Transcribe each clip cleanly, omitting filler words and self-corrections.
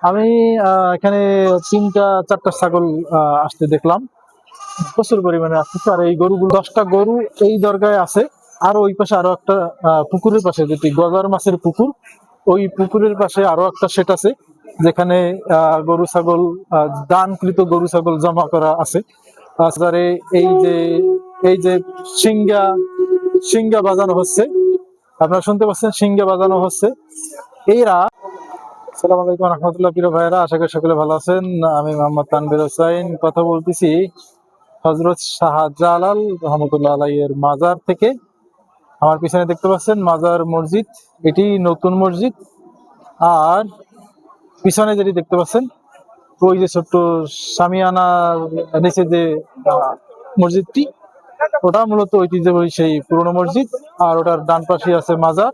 আমি এখানে 3টা 4টা ছাগল আসতে দেখলাম, প্রচুর পরিমাণে আসতেছে। আর এই গরুগুলো 10টা গরু এই দরগায় আছে। আর ওই পাশে আরো একটা পুকুরের পাশে, যেটি গজার মাছের পুকুর, ওই পুকুরের পাশে আরো একটা সেট আছে, যেখানে গরু ছাগল, দানকৃত গরু ছাগল জমা করা আছে। তাছাড়া এই যে সিঙ্গা সিঙ্গা বাজানো হচ্ছে, আপনারা শুনতে পাচ্ছেন, সিঙ্গা বাজানো হচ্ছে। এইরা আসসালামু আলাইকুম রহমতুল্লাহ, প্রিয় ভাইয়েরা, আশা করি সকলে ভালো আছেন। আমি মোহাম্মদ তানভীর হোসাইন কথা বলতেছি হযরত শাহজালাল রহমতুল্লাহ আলাইহির মাজার থেকে। আমার পিছনে দেখতে পাচ্ছেন মাজার মসজিদ, এটি নতুন মসজিদ। আর পিছনে যেটি দেখতে পাচ্ছেন, ওই যে ছোট্ট সামিয়ানার নিচে যে মসজিদটি, ওটা মূলত ঐতিহ্যবাহী সেই পুরনো মসজিদ। আর ওটার ডান পাশে আছে মাজার,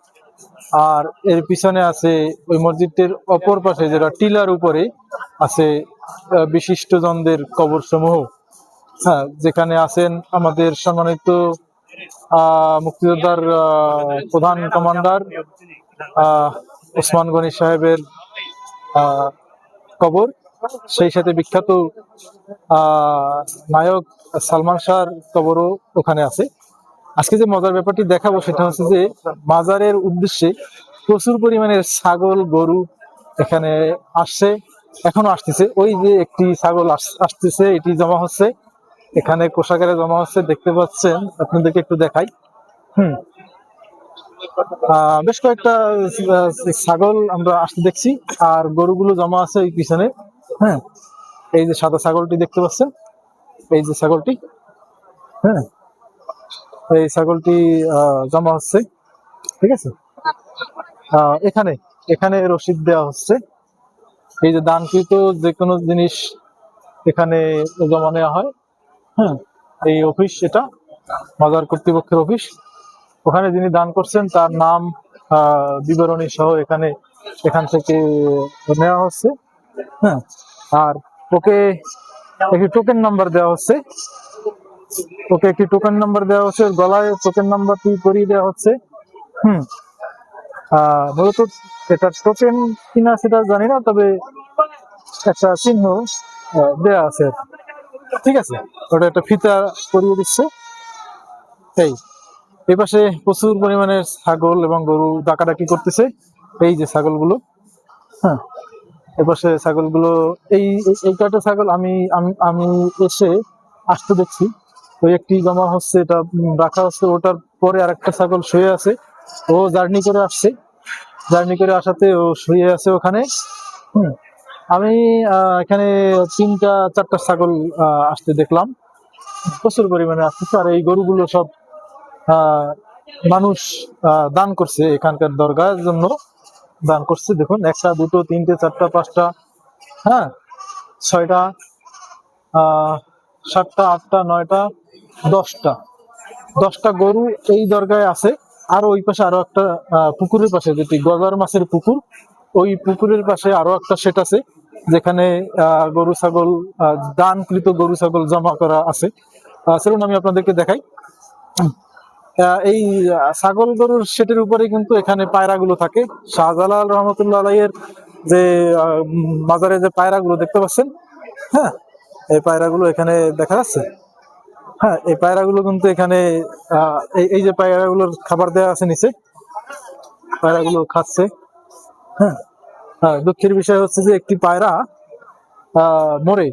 আর এর পিছনে আছে ওই মসজিদটির অপর পাশে, যেটা টিলার উপরে আছে বিশিষ্টজনদের কবর সমূহ। হ্যাঁ, যেখানে আছেন আমাদের সম্মানিত মুক্তিযোদ্ধার প্রধান কমান্ডার ওসমান গনি সাহেবের কবর, সেই সাথে বিখ্যাত নায়ক সালমান শাহর কবরও ওখানে আছে। আজকে যে মজার ব্যাপারটি দেখাবো সেটা হচ্ছে যে মাজারের উদ্দেশ্যে প্রচুর পরিমাণের ছাগল গরু এখানে আসছে, এখনো আসতেছে। ওই যে একটি ছাগল আসতেছে, এটি জমা হচ্ছে এখানে, কোষাগারে জমা হচ্ছে, দেখতে পাচ্ছেন। আপনাদেরকে একটু দেখাই। বেশ কয়েকটা ছাগল আমরা আসতে দেখছি, আর গরুগুলো জমা আছে ওই পিছনে। হ্যাঁ, এই যে সাদা ছাগলটি দেখতে পাচ্ছেন, এই যে ছাগলটি, হ্যাঁ, এই ছাগলটি জমা হচ্ছে, ঠিক আছে। এখানে এখানে রসিদ দেওয়া হচ্ছে। এই যে দানকৃত যে কোনো জিনিস এখানে জমা নেওয়া হয়। হ্যাঁ, এই অফিস, এটা মাজার কর্তৃপক্ষের অফিস। ওখানে যিনি দান করছেন তার নাম, বিবরণী সহ এখান থেকে নেওয়া হচ্ছে। হ্যাঁ, আর ওকে একটি টোকেন নাম্বার দেওয়া হচ্ছে, ওর গলায় টোকেন নাম্বারটি পরিয়ে দেওয়া হচ্ছে। মূলত এটা টোকেন কিনা সেটা জানি না, তবে একটা চিহ্ন দেওয়া আছে, ঠিক আছে। ওটা একটা ফিতা পরিয়ে দিচ্ছে। এই পাশে প্রচুর পরিমাণে ছাগল এবং গরু ডাকাডাকি করতেছে, এই যে ছাগলগুলো। হ্যাঁ, এপাশে ছাগলগুলো, এই এই কয়টা ছাগল আমি আমি আমি এসে আসতে দেখছি। ওই একটি জমা হচ্ছে, এটা রাখা হচ্ছে। ওটার পরে আরেকটা ছাগল শুয়ে আছে, ও জার্নি করে আসছে, জার্নি করে আসাতে ও শুয়ে আছে ওখানে। আমি এখানে 3টা 4টা ছাগল আসতে দেখলাম, প্রচুর পরিমাণে আসতেছে। আর এই গরুগুলো সব মানুষ দান করছে, এখানকার দরগার জন্য দান করছে। দেখুন, 1টা 2টো 3টে 4টা 5টা, হ্যাঁ, 6টা, 7টা 8টা 9টা 10টা গরু এই দরগায় আছে। আর ওই পাশে আরো একটা পুকুরের পাশে, যেটি গজার মাছের পুকুর, ওই পুকুরের পাশে আরো একটা সেট আছে, যেখানে গরু ছাগল, দানকৃত গরু ছাগল জমা করা আছে। চলুন আমি আপনাদেরকে দেখাই। এই ছাগল গরুর সেটের উপরে কিন্তু এখানে পায়রাগুলো থাকে। শাহজালাল রহমতুল্লাহ আলাইহির যে মাজারে যে পায়রাগুলো দেখতে পাচ্ছেন, হ্যাঁ, এই পায়রাগুলো এখানে দেখা যাচ্ছে। হ্যাঁ, এই পায়রাগুলো কিন্তু এখানে এই যে পায়রাগুলোর খাবার দেওয়া আছে নিচে, পায়রাগুলো খাচ্ছে। হ্যাঁ, দুঃখের বিষয় হচ্ছে যে একটি পায়রা মরে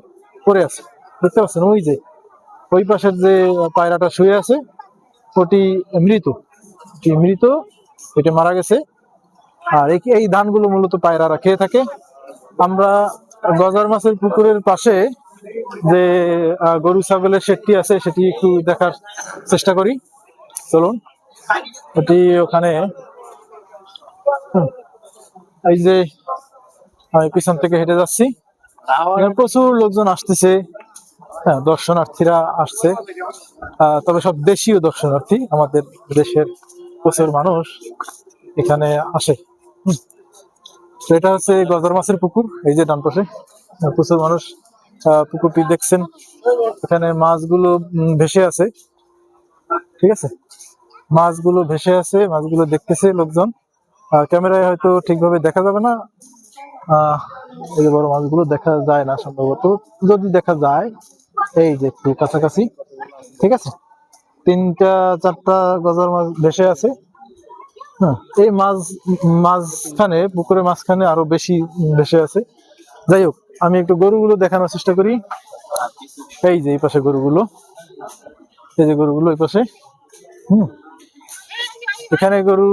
পড়ে আছে, দেখতে পাচ্ছেন। ওই যে ওই পাশের যে পায়রাটা শুয়ে আছে, ওটি মৃত, এটা মারা গেছে। আর এই ধানগুলো মূলত পায়রারা খেয়ে থাকে। আমরা গজার মাছের পুকুরের পাশে যে গরু ছাগলের শেডটি আছে, সেটি একটু দেখার চেষ্টা করি, চলুন। ওটি ওখানে, এই যে আমি পিছন থেকে হেঁটে যাচ্ছি, প্রচুর লোকজন আসতেছে। হ্যাঁ, দর্শনার্থীরা আসছে, তবে সব দেশীয় দর্শনার্থী। আমাদের দেশের প্রচুর মানুষ এখানে আসে। এটা হচ্ছে গজার মাছের পুকুর, এই যে ডান পাশে প্রচুর মানুষ। পুকুরটি দেখছেন, এখানে মাছগুলো ভেসে আছে, ঠিক আছে। মাছগুলো ভেসে আছে, মাছগুলো দেখতেছে লোকজন। ক্যামেরায় হয়তো ঠিকভাবে দেখা যাবে না, এই যে বড় মাছগুলো দেখা যায় না সম্ভবত, যদি দেখা যায় এই যে একটু কাছাকাছি, ঠিক আছে, 3-4টা গজার মাছ ভেসে আছে। হ্যাঁ, এই মাঝখানে পুকুরের মাঝখানে আরো বেশি ভেসে আছে। যাই হোক, আমি একটু গরুগুলো দেখানোর চেষ্টা করি। এই যে এই পাশে গরুগুলো, এই যে গরুগুলো এই পাশে। এখানে গরু,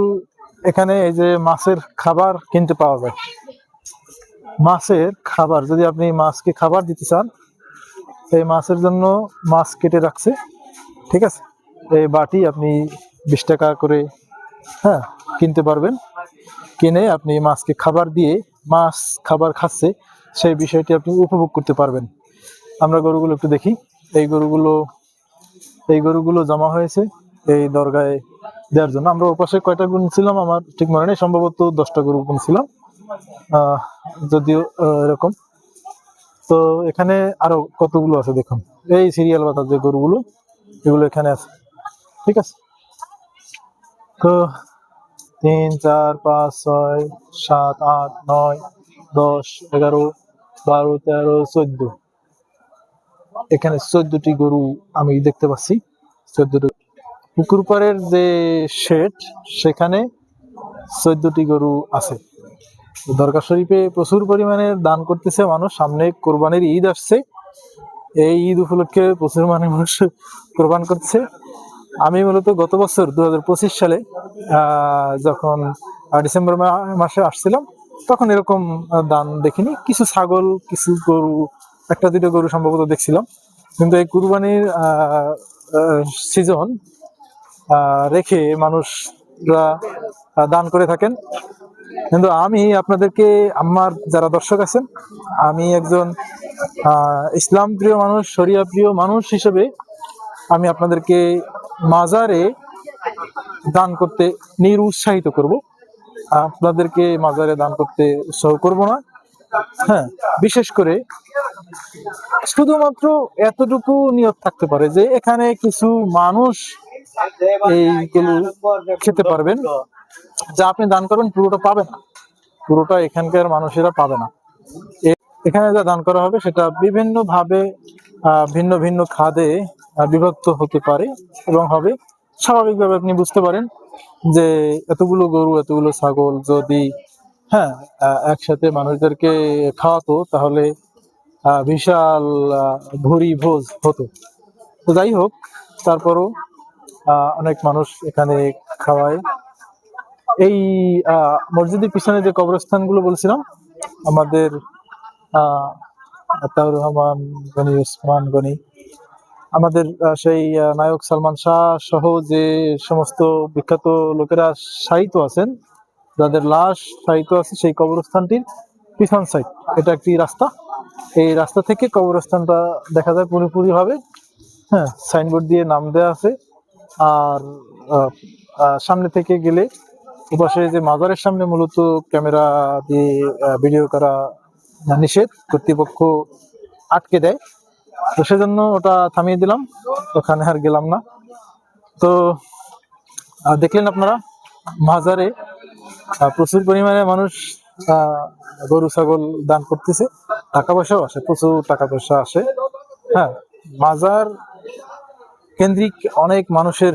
এখানে এই যে মাছের খাবার কিনতে পাওয়া যায়। মাছের খাবার, যদি আপনি মাছকে খাবার দিতে চান, এই মাছের জন্য মাছ কেটে রাখছে, ঠিক আছে। এই বাটি আপনি 20 টাকা করে, হ্যাঁ, কিনতে পারবেন। কিনে আপনি মাছকে খাবার দিয়ে মাছ খাবার খাচ্ছে সেই বিষয়টি আপনি উপভোগ করতে পারবেন। আমরা গরুগুলো একটু দেখি। এই গরুগুলো জমা হয়েছে এই দরগায় দেওয়ার জন্য। আমরা ওপাশে কয়টা গুনছিলাম আমার ঠিক মনে নেই, সম্ভবত 10টা গরু গুনছিলাম, যদিও এরকম। তো এখানে আরো কতগুলো আছে দেখুন, এই সিরিয়াল বাতার যে গরুগুলো, এগুলো এখানে আছে, ঠিক আছে। তো 3, 4, 5, 6, 7, 8, 9, 10, 11, 12, 13, 14, এখানে 14টি গরু আমি দেখতে পাচ্ছি। 14টি পুকুর পাড়ের যে শেড, সেখানে 14টি গরু আছে। দরগা শরীফে প্রচুর পরিমাণে দান করতেছে মানুষ। সামনে কোরবানির ঈদ আসছে, এই ঈদ উপলক্ষে প্রচুর মানুষ কোরবান করছে। আমি মূলত গত বছর 2025 সালে যখন ডিসেম্বর মাসে আসছিলাম, তখন এরকম দান দেখিনি। কিছু ছাগল, কিছু গরু, 1-2টো গরু সম্ভবত দেখছিলাম। কিন্তু এই কুরবানির সিজন রেখে মানুষরা দান করে থাকেন। কিন্তু আমি আপনাদেরকে, আমার যারা দর্শক আছেন, আমি একজন ইসলাম প্রিয় মানুষ, শরিয়া প্রিয় মানুষ হিসেবে আমি আপনাদেরকে মাজারে দান করতে নিরুৎসাহিত করব। আপনাদেরকে মাজারে দান করতে উৎসাহ করব না। হ্যাঁ, বিশেষ করে শুধুমাত্র এতটুকু নিয়ত থাকতে পারে যে এখানে কিছু মানুষ এইগুলো খেতে পারবেন, যা আপনি দান করবেন পুরোটা পাবেন না, পুরোটা এখানকার মানুষেরা পাবে না। এখানে যা দান করা হবে সেটা বিভিন্ন ভাবে ভিন্ন ভিন্ন খাদে বিভক্ত হতে পারে এবং হবে। স্বাভাবিকভাবে আপনি বুঝতে পারেন যে এতগুলো গরু, এতগুলো ছাগল যদি হ্যাঁ একসাথে মানুষদেরকে খাওয়াতো, তাহলে বিশাল ভুরি ভোজ হতো। তো যাই হোক, তারপরও অনেক মানুষ এখানে খাওয়ায়। এই মসজিদের পিছনে যে কবরস্থানগুলো বলছিলাম, আমাদের আতাউর রহমান গনি, ওসমান গনি, আমাদের সেই নায়ক সালমান শাহ সহ যে সমস্ত বিখ্যাত লোকেরা শায়িত আছেন, যাদের লাশ শায়িত আছে, সেই কবরস্থানটির পিছন সাইড, এটা একটি রাস্তা। এই রাস্তা থেকে কবরস্থানটা দেখা যায় পুরোপুরি ভাবে। হ্যাঁ, সাইনবোর্ড দিয়ে নাম দেওয়া আছে। আর সামনে থেকে গেলে ওপাশে যে মাজারের সামনে মূলত ক্যামেরা দিয়ে ভিডিও করা নিষেধ, কর্তৃপক্ষ আটকে দেয়। তো সেজন্য ওটা থামিয়ে দিলাম, ওখানে আর গেলাম না। তো দেখলেন আপনারা, মাজারে প্রচুর পরিমাণে মানুষ গরু ছাগল দান করতেছে। টাকা পয়সাও আসে, প্রচুর টাকা পয়সা আসে। হ্যাঁ, মাজার কেন্দ্রিক অনেক মানুষের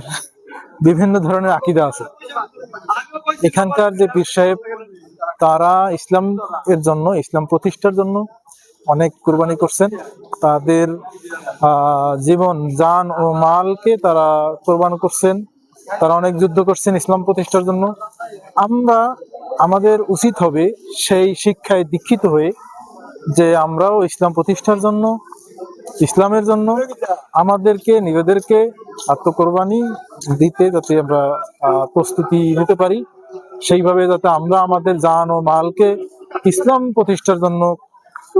বিভিন্ন ধরনের আকীদা আছে। এখানকার যে পীর সাহেব, তারা ইসলাম এর জন্য, ইসলাম প্রতিষ্ঠার জন্য অনেক কুরবানি করছেন। তাদের জীবন, জান ও মালকে তারা কোরবান করছেন। তারা অনেক যুদ্ধ করছেন ইসলাম প্রতিষ্ঠার জন্য। আমাদের উচিত হবে সেই শিক্ষায় দীক্ষিত হয়ে যে আমরাও ইসলাম প্রতিষ্ঠার জন্য, ইসলামের জন্য আমাদেরকে নিজেদেরকে আত্মকোরবানি দিতে যাতে আমরা প্রস্তুতি নিতে পারি, সেইভাবে যাতে আমরা আমাদের জান ও মালকে ইসলাম প্রতিষ্ঠার জন্য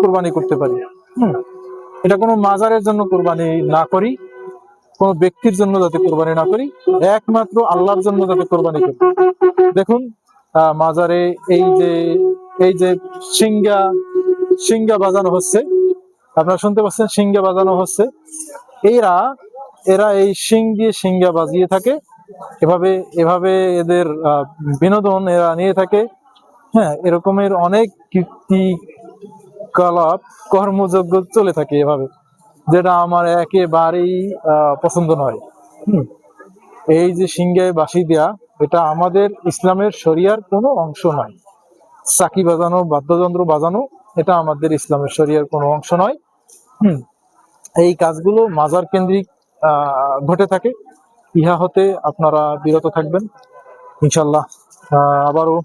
কোরবানি করতে পারি। এটা কোনো মাজারের জন্য কোরবানি না করি, কোনো ব্যক্তির জন্য যাতে কোরবানি না করি, একমাত্র আল্লাহর জন্য যাতে কোরবানি করি। দেখুন, মাজারে এই যে সিঙ্গা বাজানো হচ্ছে, আপনারা শুনতে পাচ্ছেন, সিঙ্গা বাজানো হচ্ছে। এরা এই শিং দিয়ে সিঙ্গা বাজিয়ে থাকে, এভাবে এদের বিনোদন এরা নিয়ে থাকে। হ্যাঁ, এরকমের অনেক কীর্তিকলাপ কর্মযজ্ঞ চলে থাকে এভাবে, যেটা আমার একেবারেই পছন্দ নয়। এই যে সিংহায় বাঁশি দেয়া, এটা আমাদের ইসলামের শরিয়ার কোনো অংশ নয়। চাকি বাজানো, বাদ্যযন্ত্র বাজানো, এটা আমাদের ইসলামের শরিয়ার কোনো অংশ নয়। এই কাজগুলো মাজার কেন্দ্রিক ঘটে থাকে। ইহা হতে আপনারা বিরত থাকবেন ইনশাল্লাহ। আবারও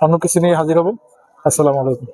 অন্য কিছু নিয়ে হাজির হব। আসসালামু আলাইকুম।